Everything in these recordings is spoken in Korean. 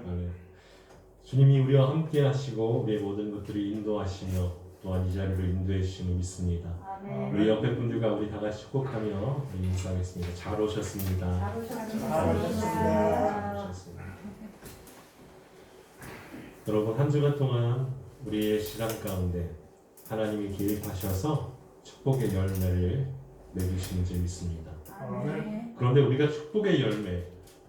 아멘. 주님이 우리와 함께 하시고 우리의 모든 것들을 인도하시며 또한 이 자리를 인도해 주심을 믿습니다. 아멘. 우리 옆에 분들과 우리 다 같이 축복하며 인사하겠습니다. 잘 오셨습니다. 잘 오셨습니다. 잘 오셨습니다. 오셨습니다. 여러분 한 주간 동안 우리의 시간 가운데 하나님이 개입하셔서 축복의 열매를 맺으시는 줄 믿습니다. 아멘. 그런데 우리가 축복의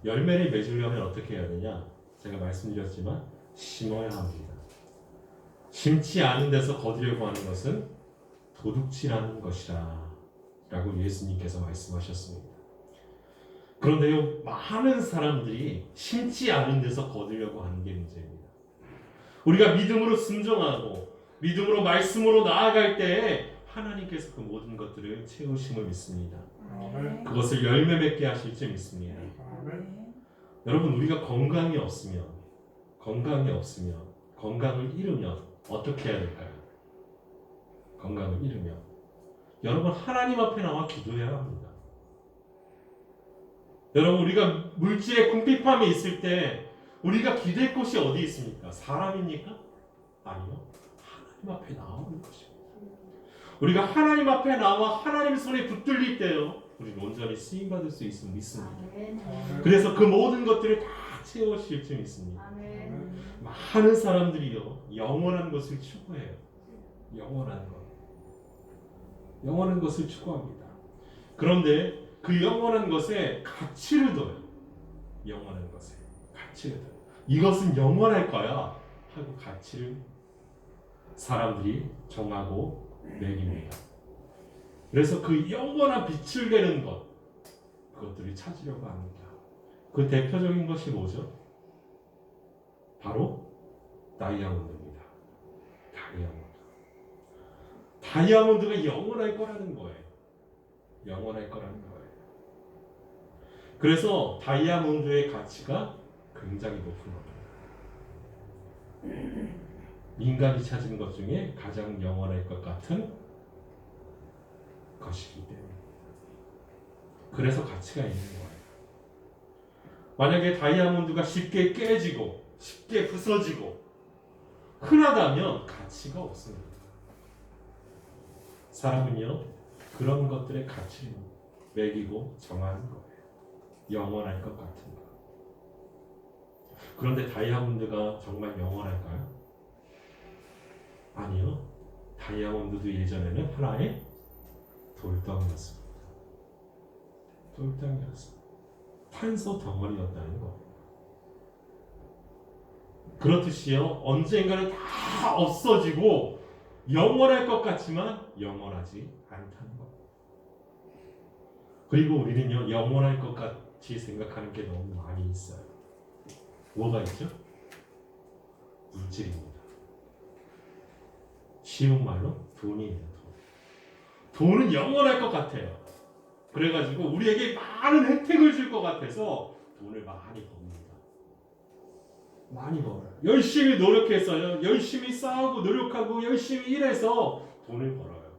열매를 맺으려면 어떻게 해야 되냐? 제가 말씀드렸지만 심어야 합니다. 심지 않은 데서 거두려고 하는 것은 도둑질하는 것이라 라고 예수님께서 말씀하셨습니다. 그런데요, 많은 사람들이 심지 않은 데서 거두려고 하는 게 문제입니다. 우리가 믿음으로 순종하고 믿음으로 말씀으로 나아갈 때에 하나님께서 그 모든 것들을 채우심을 믿습니다. 아멘. 그것을 열매 맺게 하실 줄 믿습니다. 아멘. 여러분 우리가 건강을 잃으면 어떻게 해야 될까요? 건강을 잃으면 여러분 하나님 앞에 나와 기도해야 합니다. 여러분 우리가 물질의 궁핍함이 있을 때 우리가 기댈 곳이 어디 있습니까? 사람입니까? 아니요. 하나님 앞에 나오는 것입니다. 우리가 하나님 앞에 나와 하나님 손에 붙들릴 때요 우리는 온전히 쓰임받을 수 있음을 믿습니다. 아멘. 그래서 그 모든 것들을 다 채우실 줄 믿습니다. 아멘. 많은 사람들이요 영원한 것을 추구해요. 영원한 것을 추구합니다. 그런데 그 영원한 것에 가치를 둬요. 영원한 것에 가치를 둬요. 이것은 영원할 거야 하고 가치를 사람들이 정하고 매깁니다. 그래서 그 영원한 빛을 내는 그것들을 찾으려고 합니다. 그 대표적인 것이 뭐죠? 바로 다이아몬드입니다. 다이아몬드가 영원할 거라는 거예요. 영원할 거라는 거예요. 그래서 다이아몬드의 가치가 굉장히 높은 겁니다. 인간이 찾은 것 중에 가장 영원할 것 같은 것이기 때문에 그래서 가치가 있는 거예요. 만약에 다이아몬드가 쉽게 깨지고 쉽게 부서지고 흔하다면 가치가 없습니다. 사람은요 그런 것들의 가치를 매기고 정하는 거예요. 영원할 것 같은 거. 그런데 다이아몬드가 정말 영원할까요? 아니요. 다이아몬드도 예전에는 하나의 돌덩이였습니다. 탄소 덩어리였다는 거. 그렇듯이요. 언젠가는 다 없어지고 영원할 것 같지만 영원하지 않다는 거. 그리고 우리는요. 영원할 것 같이 생각하는 게 너무 많이 있어요. 뭐가 있죠? 물질입니다. 쉬운 말로 돈이에요. 돈은 영원할 것 같아요. 그래가지고 우리에게 많은 혜택을 줄 것 같아서 돈을 많이 법니다. 많이 벌어요. 열심히 노력했어요. 열심히 싸우고 노력하고 열심히 일해서 돈을 벌어요.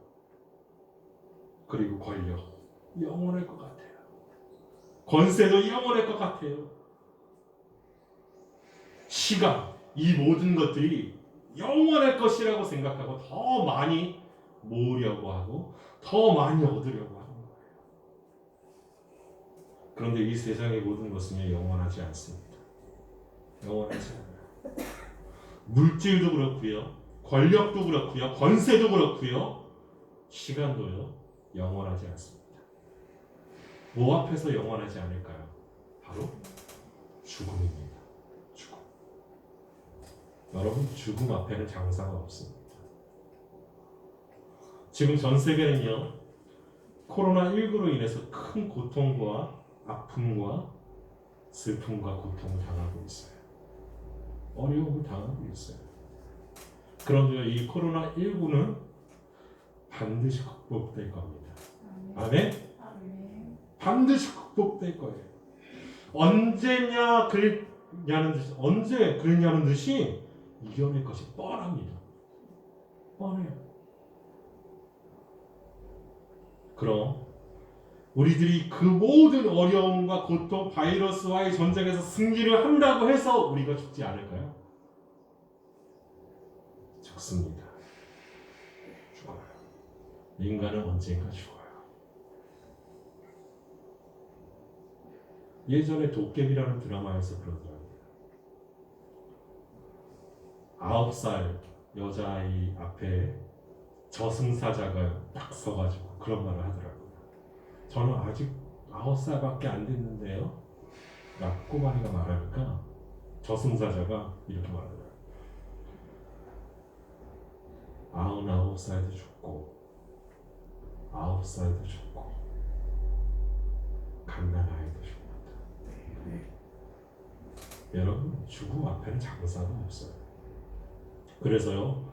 그리고 권력 영원할 것 같아요. 권세도 영원할 것 같아요. 시간 이 모든 것들이 영원할 것이라고 생각하고 더 많이 모으려고 하고 더 많이 얻으려고 하는 거예요. 그런데 이 세상의 모든 것은 영원하지 않습니다. 영원하지 않아요. 물질도 그렇고요. 권력도 그렇고요. 권세도 그렇고요. 시간도요. 영원하지 않습니다. 뭐 앞에서 영원하지 않을까요? 바로 죽음입니다. 죽음. 여러분 죽음 앞에는 장사가 없습니다. 지금 전 세계는요. 코로나19로 인해서 큰 고통과 아픔과 슬픔과 고통을 당하고 있어요. 어려움을 당하고 있어요. 그런데 이 코로나19는 반드시 극복될 겁니다. 아멘? 아멘. 반드시 극복될 거예요. 언제 그랬냐는 듯이 이겨낼 것이 뻔합니다. 뻔해요. 그럼 우리들이 그 모든 어려움과 고통, 바이러스와의 전쟁에서 승리를 한다고 해서 우리가 죽지 않을까요? 죽습니다. 죽어요. 인간은 언젠가 죽어요. 예전에 도깨비라는 드라마에서 그러더라고요. 9살 여자아이 앞에 저승사자가 딱 서가지고 그런 말을 하더라고요. 저는 아직 9살밖에 안 됐는데요. 라고 꼬마이가 말하니까 저승사자가 이렇게 말하더라고요. 99살도 죽고 9살도 죽고 갓난아이도 죽는다. 여러분, 죽음 앞에는 장사가 없어요. 그래서요,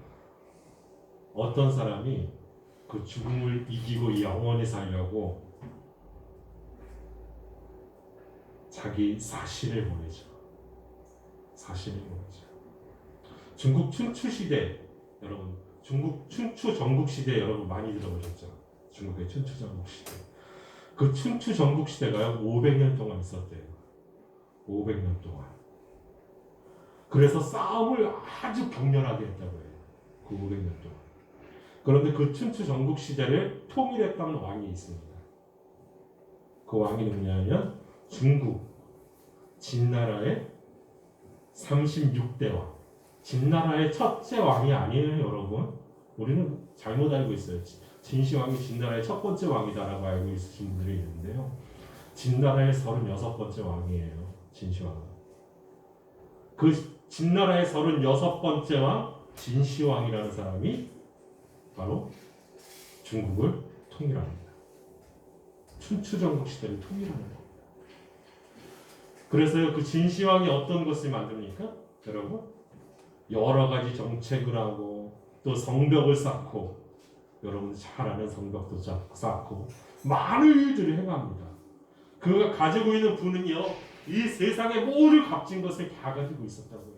어떤 사람이 그 죽음을 이기고 영원히 살려고 자기 사신을 보내죠. 사신을 보내죠. 중국 춘추 시대, 여러분, 중국 춘추 전국 시대 여러분 많이 들어보셨죠? 중국의 춘추 전국 시대. 그 춘추 전국 시대가요 500년 동안 있었대요. 500년 동안. 그래서 싸움을 아주 격렬하게 했다고 해요. 그 500년 동안. 그런데 그 춘추 전국 시대를 통일했던 왕이 있습니다. 그 왕이 누구냐면 중국 진나라의 36대 왕. 진나라의 첫째 왕이 아니에요, 여러분. 우리는 잘못 알고 있어요. 진시황이 진나라의 첫 번째 왕이다라고 알고 있으신 분들이 있는데요. 진나라의 36번째 왕이에요, 진시황은. 그 진나라의 36번째 왕, 진시황이라는 사람이 바로 중국을 통일합니다. 춘추전국 시대를 통일하는 겁니다. 그래서요, 그 진시황이 어떤 것을 만듭니까? 여러분, 여러 가지 정책을 하고 또 성벽을 쌓고, 여러분들 잘 아는 성벽도 쌓고 많은 일들을 행합니다. 그가 가지고 있는 부는요, 이 세상의 모든 값진 것을 다 가지고 있었다고요.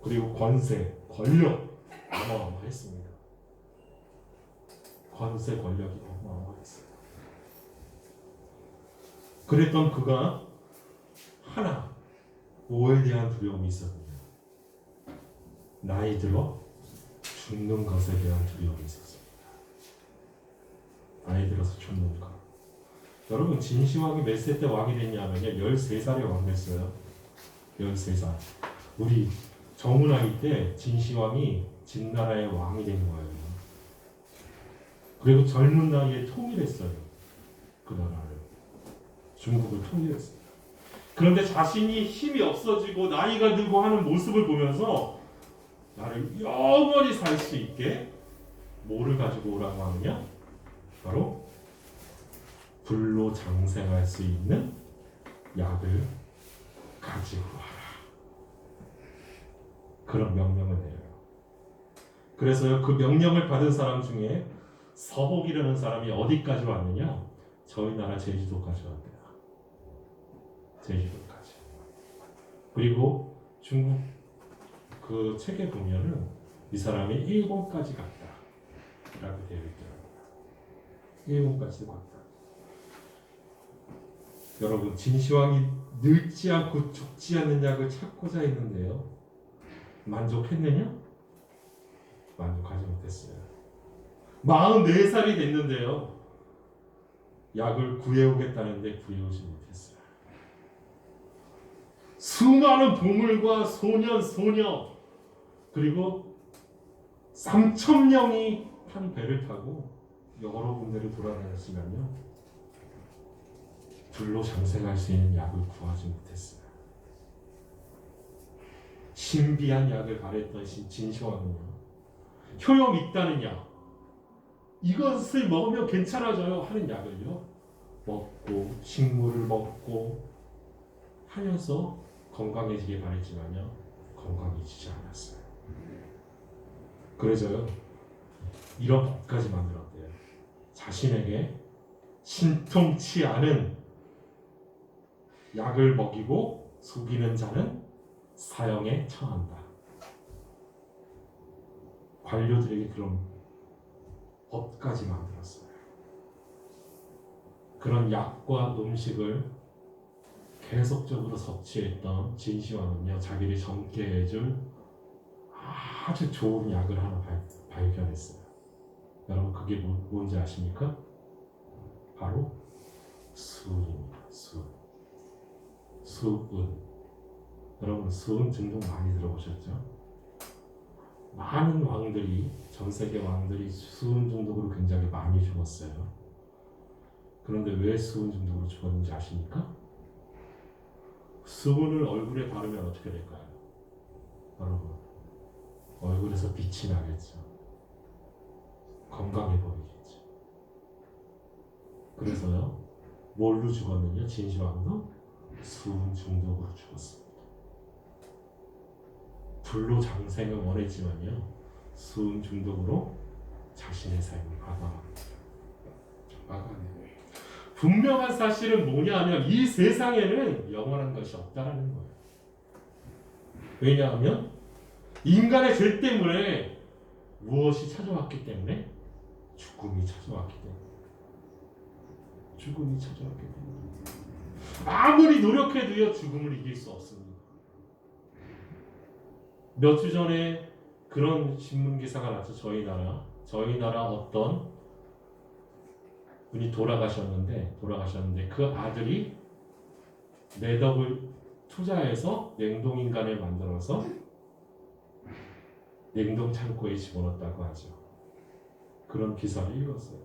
그리고 권세, 권력 어마어마했습니다. 권세, 권력이 어마어마했어요. 그랬던 그가 하나, 뭐에 대한 두려움이 있었느냐? 나이 들어 죽는 것에 대한 두려움이 있었습니다. 나이 들어서 죽는 것. 여러분, 진시황이 몇 세 때 왕이 됐냐면요, 13살에 왕 됐어요. 13살. 우리 정훈아이 때 진시황이 진나라의 왕이 된 거예요. 그리고 젊은 나이에 통일했어요. 그 나라를. 중국을 통일했어요. 그런데 자신이 힘이 없어지고 나이가 들고 하는 모습을 보면서 나를 영원히 살 수 있게 뭐를 가지고 오라고 하느냐? 바로 불로 장생할 수 있는 약을 가지고 와라. 그런 명령을 내려요. 그래서요, 그 명령을 받은 사람 중에 서복이라는 사람이 어디까지 왔느냐? 저희 나라 제주도까지 왔대요. 제주도까지. 그리고 중국 그 책에 보면은 이 사람이 일본까지 갔다 라고 되어 있더라고요. 일본까지도 갔다. 여러분, 진시황이 늙지 않고 죽지 않는 약을 찾고자 했는데요, 만족했느냐? 만족하지 못했어요. 44살이 됐는데요, 약을 구해오겠다는데 구해오지 못했어요. 수많은 보물과 소년, 소녀, 그리고 3,000명이 한 배를 타고 여러 군데를 돌아다녔으면요, 불로 장생할 수 있는 약을 구하지 못했어요. 신비한 약을 바랬던 진시황은요, 효용 있다는 약, 이것을 먹으면 괜찮아져요 하는 약을요 먹고 식물을 먹고 하면서 건강해지길 바랬지만요, 건강해지지 않았어요. 그래서요, 이런 법까지 만들었대요. 자신에게 신통치 않은 약을 먹이고 속이는 자는 사형에 처한다. 관료들에게 그런 법까지 만들었어요. 그런 약과 음식을 계속적으로 섭취했던 진시황은요, 자기를 젊게 해줄 아주 좋은 약을 하나 발견했어요. 여러분 그게 뭔지 아십니까? 바로 수은입니다. 수은. 여러분 수은 증동 많이 들어보셨죠? 많은 왕들이, 전 세계 왕들이 수은 중독으로 굉장히 많이 죽었어요. 그런데 왜 수은 중독으로 죽었는지 아십니까? 수은을 얼굴에 바르면 어떻게 될까요? 여러분 얼굴에서 빛이 나겠죠. 건강해 보이겠죠. 그래서요, 뭘로 죽었느냐? 진시황도 수은 중독으로 죽었습니다. 불로장생을 원했지만요, 수은 중독으로 자신의 삶을 마감합니다. 분명한 사실은 뭐냐면 이 세상에는 영원한 것이 없다라는 거예요. 왜냐하면 인간의 죄 때문에 무엇이 찾아왔기 때문에? 죽음이 찾아왔기 때문에. 아무리 노력해도요, 죽음을 이길 수 없습니다. 몇 주 전에 그런 신문 기사가 났죠. 저희 나라 어떤 분이 돌아가셨는데 그 아들이 매덕을 투자해서 냉동인간을 만들어서 냉동 창고에 집어넣었다고 하죠. 그런 기사를 읽었어요.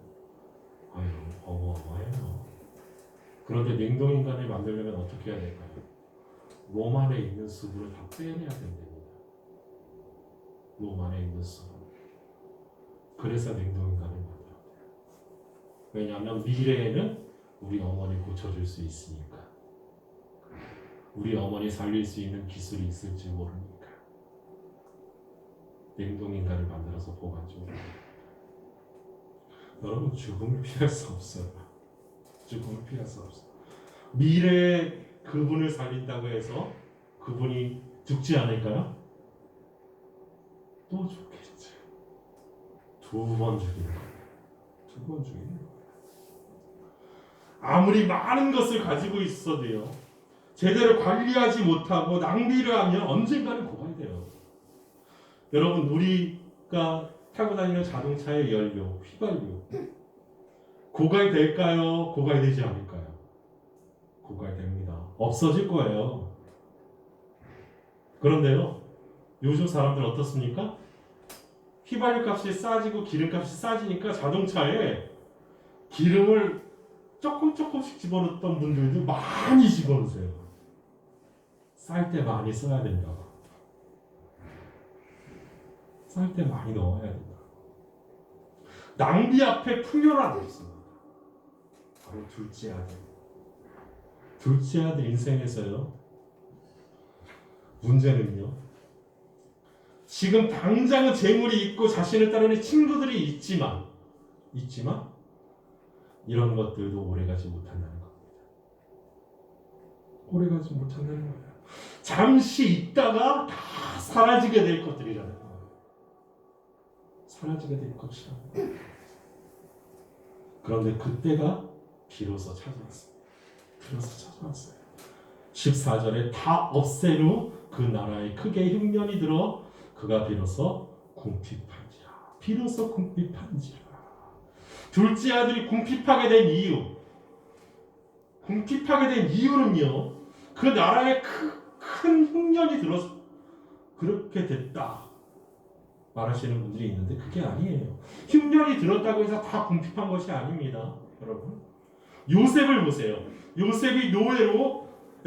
아유, 어마어마해요. 그런데 냉동인간을 만들려면 어떻게 해야 될까요? 몸 안에 있는 수분을 다 빼내야 된답니다. 몸 안에 있는 수분. 그래서 냉동인간을 만들어야 돼요. 왜냐하면 미래에는 우리 어머니 고쳐줄 수 있으니까. 우리 어머니 살릴 수 있는 기술이 있을지 모르니까. 냉동인간을 만들어서 보관 중입니다. 여러분 죽음을 피할 수 없어요. 죽음을 피할 수 없어요. 미래에 그분을 살린다고 해서 그분이 죽지 않을까요? 또 죽겠죠. 두 번 죽이는 거예요. 아무리 많은 것을 가지고 있어도요, 제대로 관리하지 못하고 낭비를 하면 언젠가는 고갈이 돼요. 여러분 우리가 타고 다니는 자동차의 연료, 휘발유 고갈이 될까요? 고갈되지 않을까요? 고갈됩니다. 없어질 거예요. 그런데요, 요즘 사람들 어떻습니까? 휘발유 값이 싸지고 기름값이 싸지니까 자동차에 기름을 조금씩 집어넣었던 분들도 많이 집어넣으세요. 쌀 때 많이 써야 된다. 쌀 때 많이 넣어야 된다. 낭비 앞에 풍요란 없습니다. 바로 둘째 아들 인생에서요, 문제는요, 지금 당장은 재물이 있고 자신을 따르는 친구들이 있지만 이런 것들도 오래가지 못한다는 겁니다. 오래가지 못한다는 거예요. 잠시 있다가 다 사라지게 될 것들이라는 거예요. 사라지게 될 것이라는 거예요. 그런데 그때가 비로소 찾아왔어요. 14절에 다 없애루 그 나라에 크게 흉년이 들어 그가 비로소 궁핍한지라. 둘째 아들이 궁핍하게 된 이유는요, 그 나라에 큰 흉년이 들어서 그렇게 됐다 말하시는 분들이 있는데 그게 아니에요. 흉년이 들었다고 해서 다 궁핍한 것이 아닙니다. 여러분 요셉을 보세요. 요셉이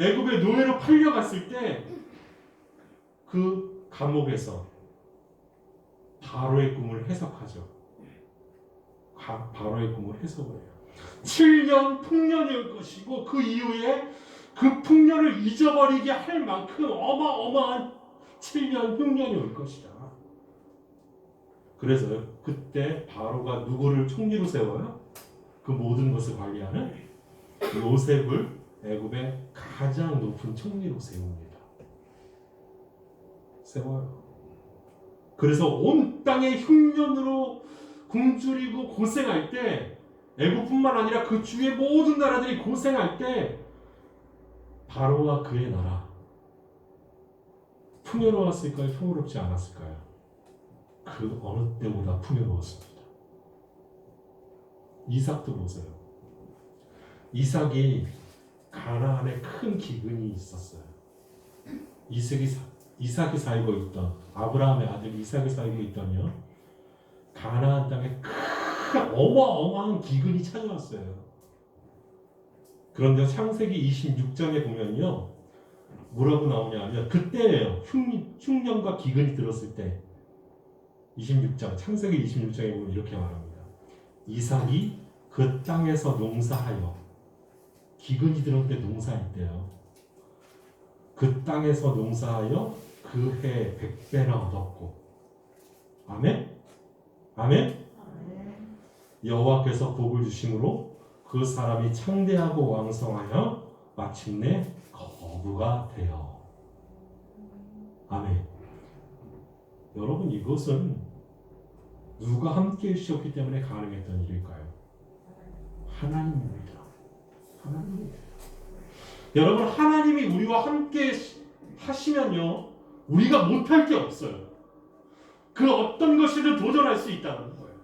애굽의 노예로 팔려갔을 때 그 감옥에서 바로의 꿈을 해석하죠. 바로의 꿈을 해석을 해요. 7년 풍년이 올 것이고 그 이후에 그 풍년을 잊어버리게 할 만큼 어마어마한 7년 흉년이 올 것이다. 그래서 그때 바로가 누구를 총리로 세워요? 그 모든 것을 관리하는 요셉을 애굽의 가장 높은 총리로 세워요. 그래서 온 땅에 흉년으로 굶주리고 고생할 때 애국뿐만 아니라 그 주위의 모든 나라들이 고생할 때 바로와 그의 나라 풍요로웠을까요? 풍요롭지 않았을까요? 그 어느 때보다 풍요로웠습니다. 이삭도 보세요. 이삭이 가나안에 큰 기근이 있었어요. 이삭이 살고 있던 아브라함의 아들 이삭이 살고 있던요 가나안 땅에 큰 어마어마한 기근이 찾아왔어요. 그런데 창세기 26장에 보면요 뭐라고 나오냐면 그때예요. 흉년과 기근이 들었을 때 26장 창세기 26장에 보면 이렇게 말합니다. 이삭이 그 땅에서 농사하여 기근이 들을 때 농사했대요. 그 땅에서 농사하여 그 해 100배나 얻었고 아멘? 아멘? 여호와께서 복을 주심으로 그 사람이 창대하고 왕성하여 마침내 거부가 되어 아멘. 여러분 이것은 누가 함께 해주셨기 때문에 가능했던 일일까요? 하나님입니다. 하나님입니다. 여러분 하나님이 우리와 함께 하시면요 우리가 못할 게 없어요. 그 어떤 것이든 도전할 수 있다는 거예요.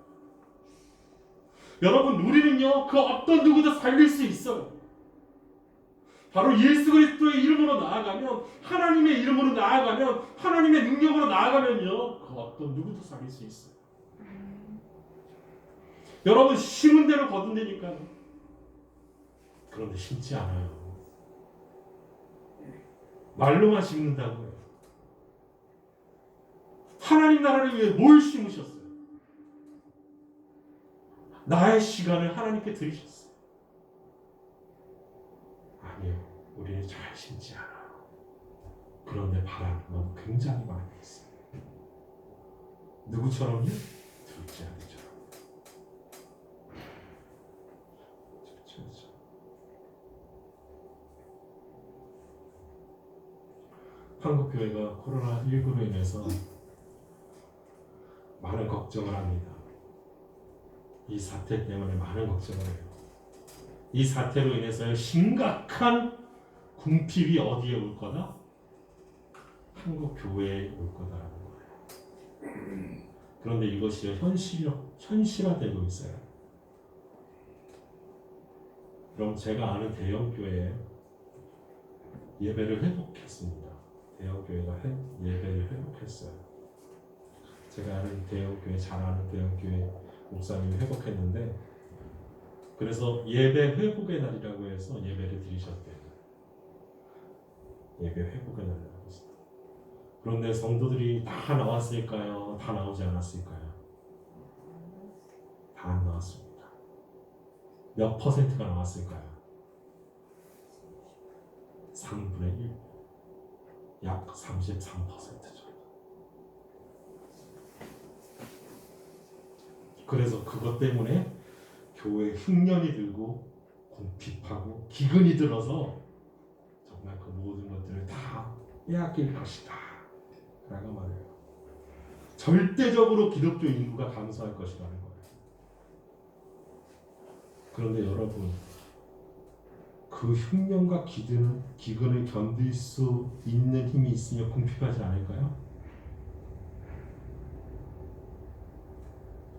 여러분 우리는요 그 어떤 누구도 살릴 수 있어요. 바로 예수 그리스도의 이름으로 나아가면 하나님의 이름으로 나아가면 하나님의 능력으로 나아가면요 그 어떤 누구도 살릴 수 있어요. 여러분 심은 대로 거둔다니까요. 그런데 심지 않아요. 말로만 심는다고요. 하나님 나라를 위해 뭘 심으셨어요? 나의 시간을 하나님께 드리셨어요. 아니요. 우리는 잘 심지 않아요. 그런데 바라는 건 굉장히 많이 있어요. 누구처럼요? 둘째 아들처럼. 그렇죠. 한국교회가 코로나19로 인해서 많은 걱정을 합니다. 이 사태 때문에 많은 걱정을 해요. 이 사태로 인해서 심각한 궁핍이 어디에 올 거다? 한국 교회에 올 거다라는 거예요. 그런데 이것이 현실화되고 있어요. 그럼 제가 아는 대형 교회에 예배를 회복했습니다. 대형 교회가 예배를 회복했어요. 제가 아는 대형 교회, 잘 아는 대형 교회 목사님이 회복했는데, 그래서 예배 회복의 날이라고 해서 예배를 드리셨대요. 예배 회복의 날이라고 해서. 그런데 성도들이 다 나왔을까요? 다 나오지 않았을까요? 다 안 나왔습니다. 몇 퍼센트가 나왔을까요? 3분의 1, 약 33% 정도. 그래서 그것 때문에 교회에 흉년이 들고 궁핍하고 기근이 들어서 정말 그 모든 것들을 다 빼앗길 것이다 라고 말해요. 절대적으로 기독교 인구가 감소할 것이라는 거예요. 그런데 여러분 그 흉년과 기근을 견딜 수 있는 힘이 있으면 궁핍하지 않을까요?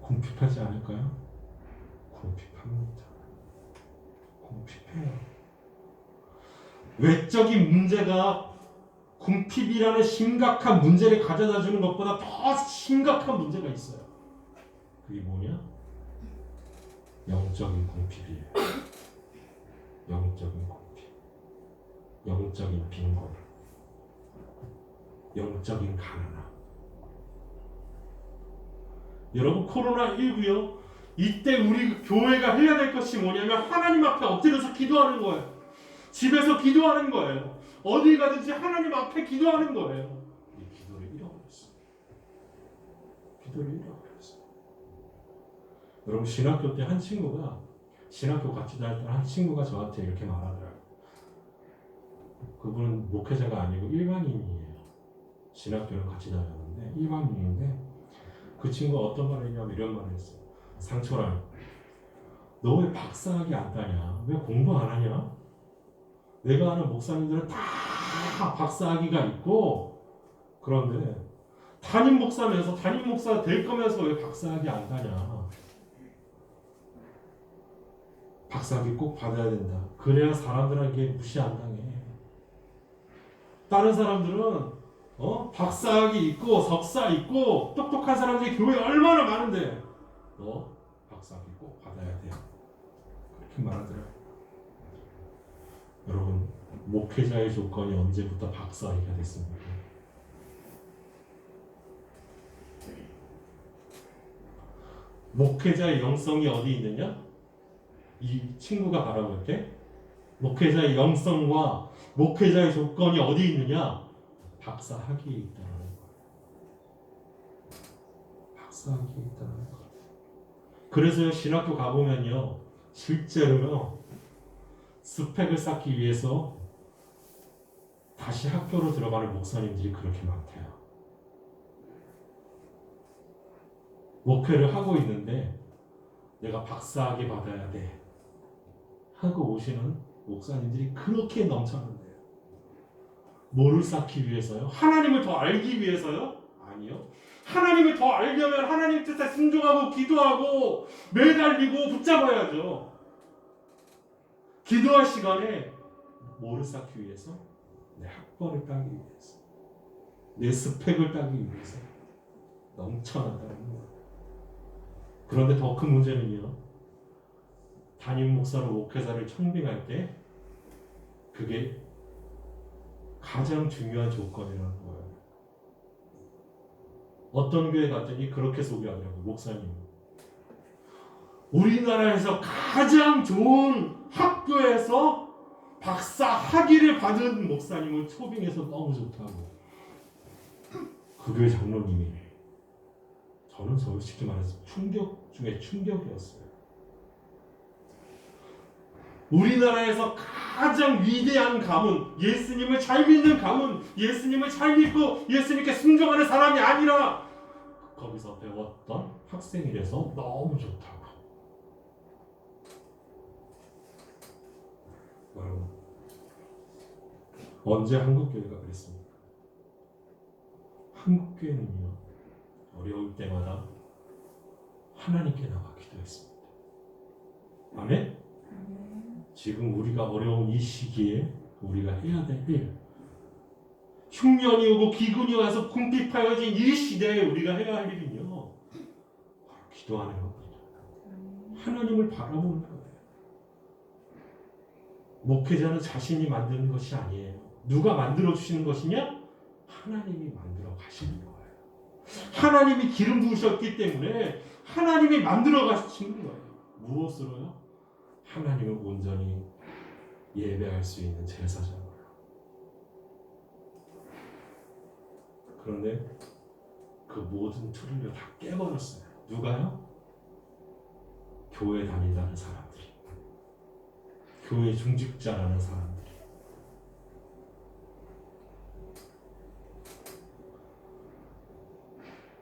궁핍하지 않을까요? 궁핍합니다. 궁핍해요. 외적인 문제가 궁핍이라는 심각한 문제를 가져다 주는 것보다 더 심각한 문제가 있어요. 그게 뭐냐? 영적인 궁핍이에요. 영적인 궁핍, 영적인 빈곤, 영적인 가난함. 여러분 코로나19요. 이때 우리 교회가 해야 될 것이 뭐냐면 하나님 앞에 엎드려서 기도하는 거예요. 집에서 기도하는 거예요. 어디 가든지 하나님 앞에 기도하는 거예요. 이 기도를 잃어버렸어요. 기도를 잃어버렸어요. 여러분 신학교 때 한 친구가 신학교 같이 다닐 때 한 친구가 저한테 이렇게 말하더라고요. 그분은 목회자가 아니고 일반인이에요. 신학교를 같이 다녔는데 일반인인데 그 친구가 어떤 말을 했냐면 이런 말을 했어요. 상철아, 너 왜 박사학위 안 따냐? 왜 공부 안 하냐? 내가 아는 목사님들은 다 박사학위가 있고 그런데 담임 목사면서 담임 목사 될 거면서 왜 박사학위 안 따냐? 박사학위 꼭 받아야 된다. 그래야 사람들에게 무시 안 당해. 다른 사람들은 박사학위 있고 석사 있고 똑똑한 사람들이 교회에 얼마나 많은데 너 박사학위 꼭 받아야 돼. 그렇게 말하더라고요. 여러분, 목회자의 조건이 언제부터 박사학위가 됐습니까? 목회자의 영성이 어디 있느냐? 이 친구가 바라볼 때 목회자의 영성과 목회자의 조건이 어디 있느냐? 박사학위에 있다는 거예요. 박사학위에 있다는 거예요. 그래서 신학교 가보면요, 실제로요, 스펙을 쌓기 위해서 다시 학교로 들어가는 목사님들이 그렇게 많대요. 목회를 하고 있는데 내가 박사학위 받아야 돼 하고 오시는 목사님들이 그렇게 넘쳐난대요. 뭐를 쌓기 위해서요? 하나님을 더 알기 위해서요? 아니요. 하나님을 더 알려면 하나님 뜻에 순종하고 기도하고 매달리고 붙잡아야죠. 기도할 시간에 뭐를 쌓기 위해서? 내 학벌을 따기 위해서, 내 스펙을 따기 위해서 넘쳐난다는 거예요. 그런데 더 큰 문제는요, 담임 목사로 목회자를 청빙할 때 그게 가장 중요한 조건이라는 거예요. 어떤 교회 갔더니 그렇게 소개하더라고요. 목사님, 우리나라에서 가장 좋은 학교에서 박사 학위를 받은 목사님을 초빙해서 너무 좋다고. 그 교회 장로님이, 저는 솔직히 말해서 충격 중에 충격이었어요. 우리나라에서 가장 위대한 가문, 예수님을 잘 믿는 가문, 예수님을 잘 믿고 예수님께 순종하는 사람이 아니라 거기서 배웠던 학생이라서 너무 좋다고. 여러분, 언제 한국교회가 그랬습니까? 한국교회는요, 어려울 때마다 하나님께 나가 기도했습니다. 아멘? 지금 우리가 어려운 이 시기에 우리가 해야 될 일, 흉년이 오고 기근이 와서 궁핍하여진 이 시대에 우리가 해야 할 일은요, 기도하는 겁니다. 하나님을 바라보는 거예요. 목회자는 자신이 만드는 것이 아니에요. 누가 만들어 주시는 것이냐? 하나님이 만들어 가시는 거예요. 하나님이 기름 부으셨기 때문에 하나님이 만들어 가시는 거예요. 무엇으로요? 하나님을 온전히 예배할 수 있는 제사장으로. 그런데 그 모든 틀을 다 깨버렸어요. 누가요? 교회 다닌다는 사람들이, 교회 중직자라는 사람들이.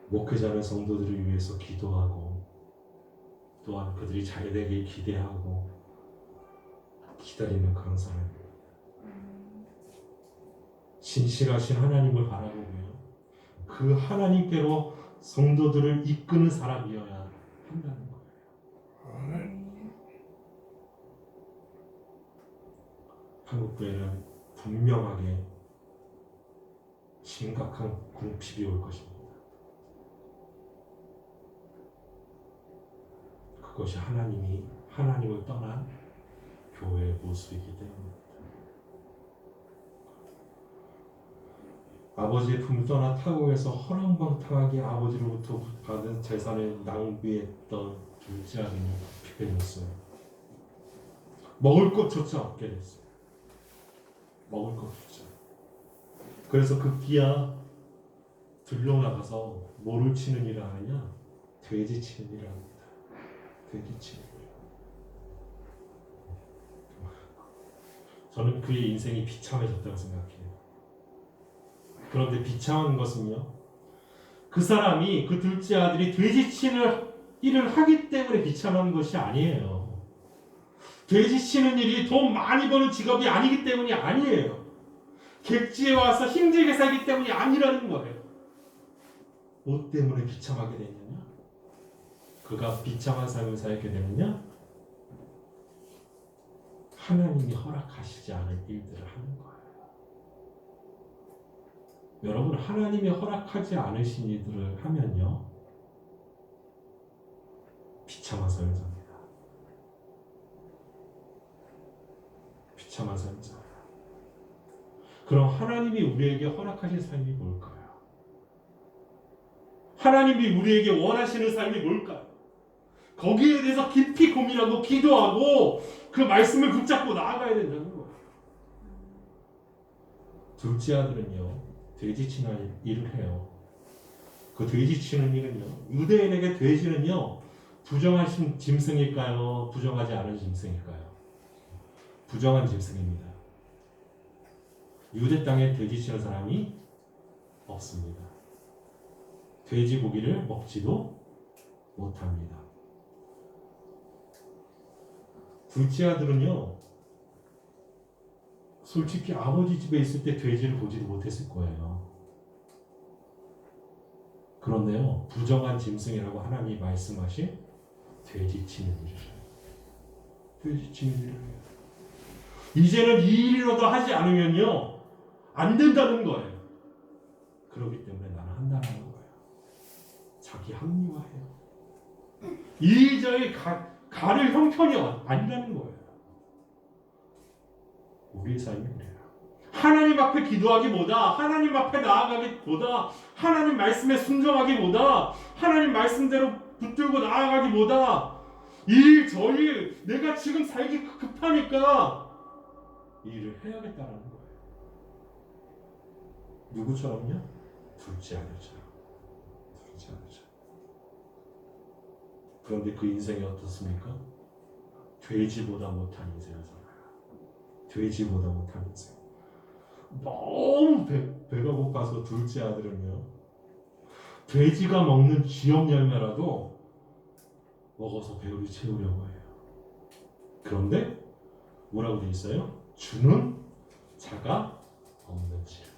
목회자는 성도들을 위해서 기도하고 또한 그들이 잘 되길 기대하고 기다리는 그런 사람이에요. 신실하신 하나님을 바라보고요, 그 하나님께로 성도들을 이끄는 사람이어야 한다는 거예요. 한국교회는 분명하게 심각한 궁핍이 올 것입니다. 그것이 하나님을 떠난 교회의 모습이기 때문입니다. 아버지의 품을 떠나 타국에서 허랑방탕하게 아버지로부터 받은 재산을 낭비했던 둘째 아들이 피폐해졌어요. 먹을 것조차 없게 됐어요. 먹을 것조차. 그래서 그 기아 들러나가서 뭐를 치는 일을 하느냐? 돼지 치는 일을 합니다. 돼지 치는 일. 저는 그의 인생이 비참해졌다고 생각해요. 그런데 비참한 것은요, 그 사람이, 그 둘째 아들이 돼지 치는 일을 하기 때문에 비참한 것이 아니에요. 돼지 치는 일이 돈 많이 버는 직업이 아니기 때문이 아니에요. 객지에 와서 힘들게 살기 때문이 아니라는 거예요. 뭐 때문에 비참하게 되느냐? 그가 비참한 삶을 살게 되느냐? 하나님이 허락하시지 않은 일들을 하는 거예요. 여러분, 하나님이 허락하지 않으신 일들을 하면요, 비참한 삶을 삽니다. 비참한 삶을 살아요. 그럼 하나님이 우리에게 허락하신 삶이 뭘까요? 하나님이 우리에게 원하시는 삶이 뭘까요? 거기에 대해서 깊이 고민하고 기도하고 그 말씀을 붙잡고 나아가야 된다는 거예요. 둘째 아들은요, 돼지 치는 일을 해요. 그 돼지 치는 일은요, 유대인에게 돼지는요, 부정한 짐승일까요? 부정하지 않은 짐승일까요? 부정한 짐승입니다. 유대 땅에 돼지 치는 사람이 없습니다. 돼지 고기를 먹지도 못합니다. 둘째 아들은요, 솔직히 아버지 집에 있을 때 돼지를 보지도 못했을 거예요. 그런데요, 부정한 짐승이라고 하나님이 말씀하신 돼지 치는 일을 해요. 돼지 치는 일을 해요. 이제는 이 일이라도 하지 않으면요, 안 된다는 거예요. 그렇기 때문에 나는 한다는 거예요. 자기 합리화해요. 이자의 가를 형편이 아니라는 거예요. 우리의 삶이 그래요. 하나님 앞에 기도하기보다, 하나님 앞에 나아가기보다, 하나님 말씀에 순종하기보다, 하나님 말씀대로 붙들고 나아가기보다, 일, 저 일, 내가 지금 살기 급하니까 이 일을 해야겠다는 거예요. 누구처럼요? 둘째 아들처럼. 둘째 아들처럼. 그런데 그 인생이 어떻습니까? 돼지보다 못한 인생을 살아요. 돼지보다 못한 인생. 너무 배가 고파서 둘째 아들은요, 돼지가 먹는 쥐염 열매라도 먹어서 배를 채우려고 해요. 그런데 뭐라고 돼 있어요? 주는 자가 없는지라.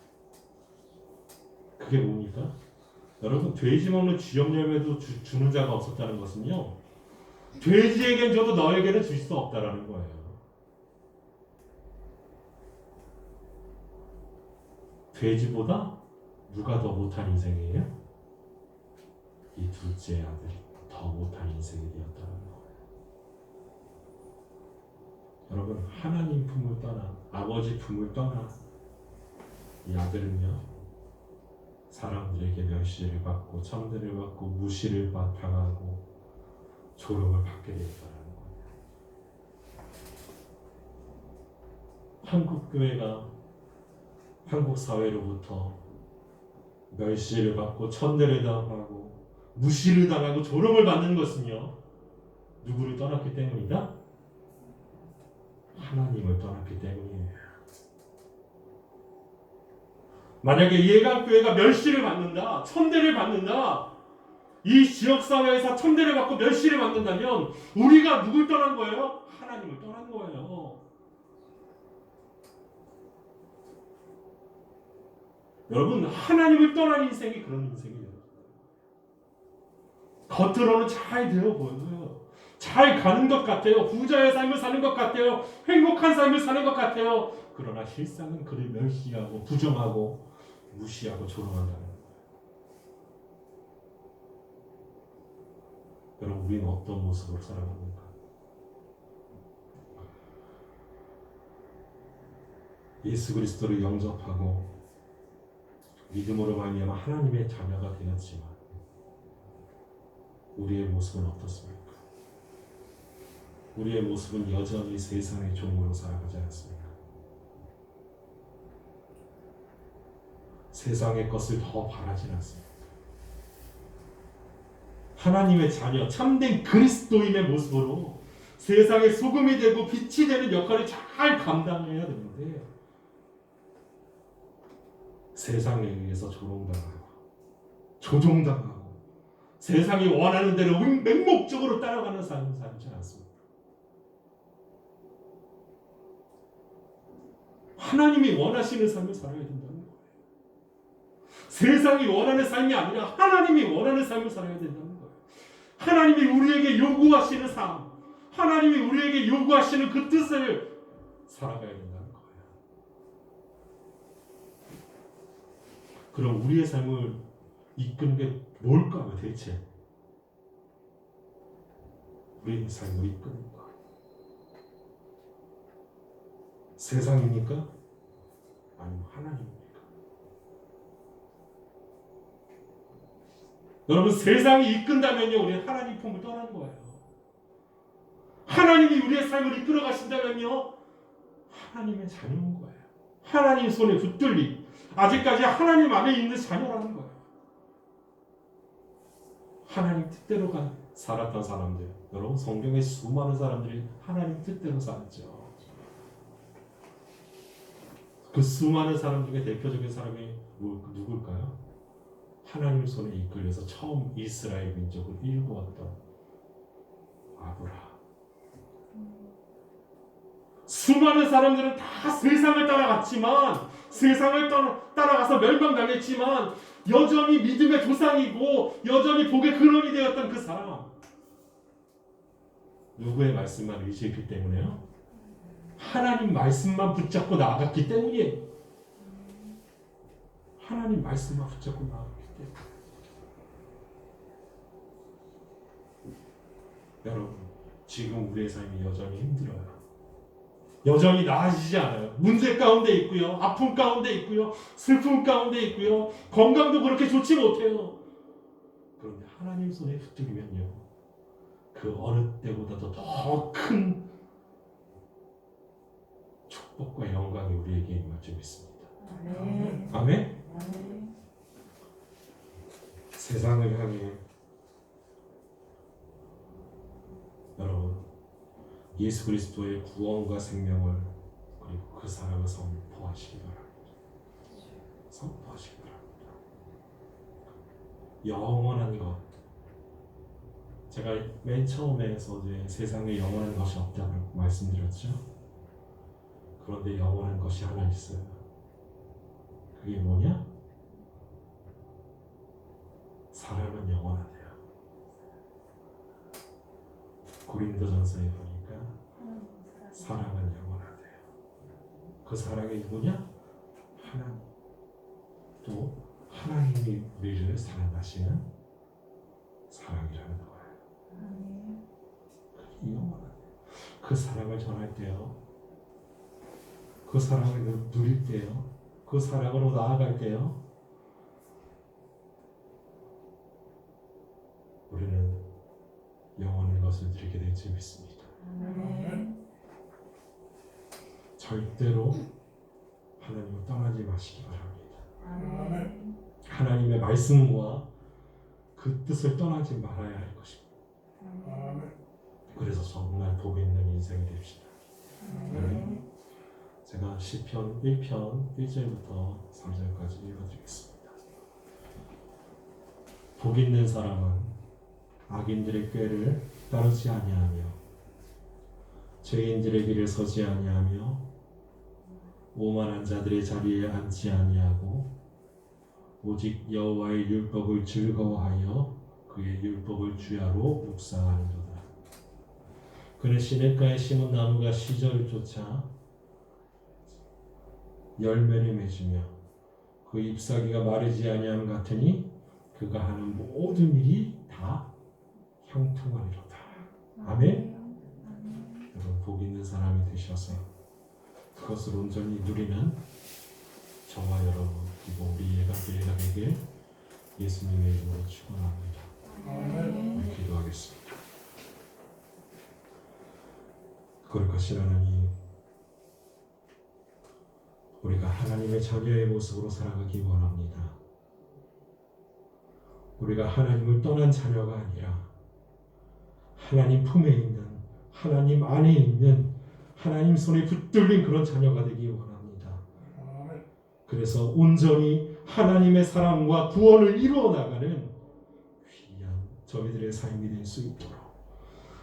그게 뭡니까? 여러분, 돼지 먹는 쥐염 열매도 주는 자가 없었다는 것은요, 돼지에겐 줘도 너에게는 줄 수 없다라는 거예요. 돼지보다 누가 더 못한 인생이에요? 이 둘째 아들이 더 못한 인생이 되었다는 거예요. 여러분, 하나님 품을 떠나, 아버지 품을 떠나 이 아들은요, 사람들에게 멸시를 받고 천대를 받고 무시를 당하고 조롱을 받게 되었다는 거예요. 한국 교회가 한국 사회로부터 멸시를 받고 천대를 당하고 무시를 당하고 조롱을 받는 것은요, 누구를 떠났기 때문이다? 하나님을 떠났기 때문이에요. 만약에 예강교회가 멸시를 받는다, 천대를 받는다, 이 지역사회에서 천대를 받고 멸시를 받는다면 우리가 누굴 떠난 거예요? 하나님을 떠난 거예요. 여러분, 하나님을 떠난 인생이 그런 인생이에요. 겉으로는 잘 되어 보여요. 잘 가는 것 같아요. 부자의 삶을 사는 것 같아요. 행복한 삶을 사는 것 같아요. 그러나 실상은 그를 멸시하고 부정하고 무시하고 조롱한다는 거예요. 여러분, 우리는 어떤 모습으로 살아갑니까? 예수 그리스도를 영접하고 믿음으로 말미암아 하나님의 자녀가 되었지만 우리의 모습은 어떻습니까? 우리의 모습은 여전히 세상의 종으로 살아가지 않습니까? 세상의 것을 더 바라진 않습니다. 하나님의 자녀, 참된 그리스도인의 모습으로 세상의 소금이 되고 빛이 되는 역할을 잘 감당해야 되는데 세상에 의해서 조롱당하고 조종당하고 세상이 원하는 대로 맹목적으로 따라가는 삶을 살지 않습니다. 하나님이 원하시는 삶을 살아야 된다는 거예요. 세상이 원하는 삶이 아니라 하나님이 원하는 삶을 살아야 된다는 거예요. 하나님이 우리에게 요구하시는 삶, 하나님이 우리에게 요구하시는 그 뜻을 살아가야 된다는 거예요. 그럼 우리의 삶을 이끄는 게 뭘까요, 대체? 우리의 삶을 이끄는 거. 세상입니까? 아니면 하나님입니까? 여러분, 세상이 이끈다면요, 우리는 하나님 품을 떠나는 거예요. 하나님이 우리의 삶을 이끌어 가신다면요, 하나님의 자녀인 거예요. 하나님 손에 붙들림, 아직까지 하나님 안에 있는 자녀라는 거예요. 하나님 뜻대로 살았던 사람들, 여러분, 성경에 수많은 사람들이 하나님 뜻대로 살았죠. 그 수많은 사람 중에 대표적인 사람이 누굴까요? 하나님 손에 이끌려서 처음 이스라엘 민족을 일구었던 아브라함. 수많은 사람들은 다 세상을 따라갔지만, 세상을 따라가서 멸망당했지만 여전히 믿음의 조상이고 여전히 복의 근원이 되었던 그 사람, 누구의 말씀만 의지했기 때문에요? 하나님 말씀만 붙잡고 나아갔기 때문이에요. 하나님 말씀만 붙잡고 나아갔기 때문에. 여러분, 지금 우리의 삶이 여전히 힘들어요. 여전히 나아지지 않아요. 문제 가운데 있고요, 아픔 가운데 있고요, 슬픔 가운데 있고요, 건강도 그렇게 좋지 못해요. 그런데 하나님 손에 붙들면요, 그 어느 때보다도 더 큰 축복과 영광이 우리에게 임할 줄 믿습니다. 아멘. 아멘. 아멘. 세상을 향해 여러분, 예수 그리스도의 구원과 생명을, 그리고 그 사랑을 선포하시기 바랍니다. 선포하시기 바랍니다. 영원한 것. 제가 맨 처음에서 세상에 영원한 것이 없다고 말씀드렸죠. 그런데 영원한 것이 하나 있어요. 그게 뭐냐? 사랑은 영원하대요. 고린도전서에 보니까 사랑은 영원하대요. 그 사랑이 누구냐? 하나님. 또 하나님이 우리를 사랑하시는 사랑이라는 거예요. 그게 영원하대요. 그 사랑을 전할 때요, 그 사랑을 누릴 때요, 그 사랑으로 나아갈 때요, 우리는 영원한 것을 누리게 될 줄 믿습니다. 아멘. 절대로 하나님을 떠나지 마시기 바랍니다. 아멘. 하나님의 말씀과 그 뜻을 떠나지 말아야 할 것입니다. 그래서 정말 복 있는 인생이 됩시다. 아멘. 제가 시편 1편 1절부터 3절까지 읽어드리겠습니다. 복 있는 사람은 악인들의 꾀를 따르지 아니하며 죄인들의 길을 서지 아니하며 오만한 자들의 자리에 앉지 아니하고 오직 여호와의 율법을 즐거워하여 그의 율법을 주야로 묵상하는도다. 그는 시냇가에 심은 나무가 시절을 쫓아 열매를 맺으며 그 잎사귀가 마르지 아니함 같으니 그가 하는 모든 일이 다 형통하리로다. 아멘. 여러분, 복 있는 사람이 되셔서 그것을 온전히 누리는 저와 여러분, 그리고 우리 예가들이가 되길 예수님의 이름으로 축원합니다. 아멘. 기도하겠습니다. 거룩하신 하나님, 우리가 하나님의 자녀의 모습으로 살아가기 원합니다. 우리가 하나님을 떠난 자녀가 아니라 하나님 품에 있는, 하나님 안에 있는, 하나님 손에 붙들린 그런 자녀가 되기 원합니다. 그래서 온전히 하나님의 사랑과 구원을 이루어 나가는 귀한 저희들의 삶이 될 수 있도록,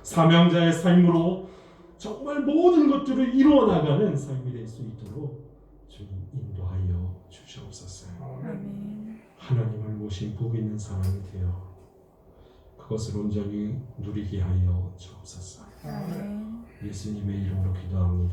사명자의 삶으로 정말 모든 것들을 이루어 나가는 삶이 될 수 있도록 주님 인도하여 주시옵소서. 아멘. 하나님을 모신 복 있는 사람이 되어 그것을 온전히 누리게 하여 주옵소서. 아멘. 예수님의 이름으로 기도합니다.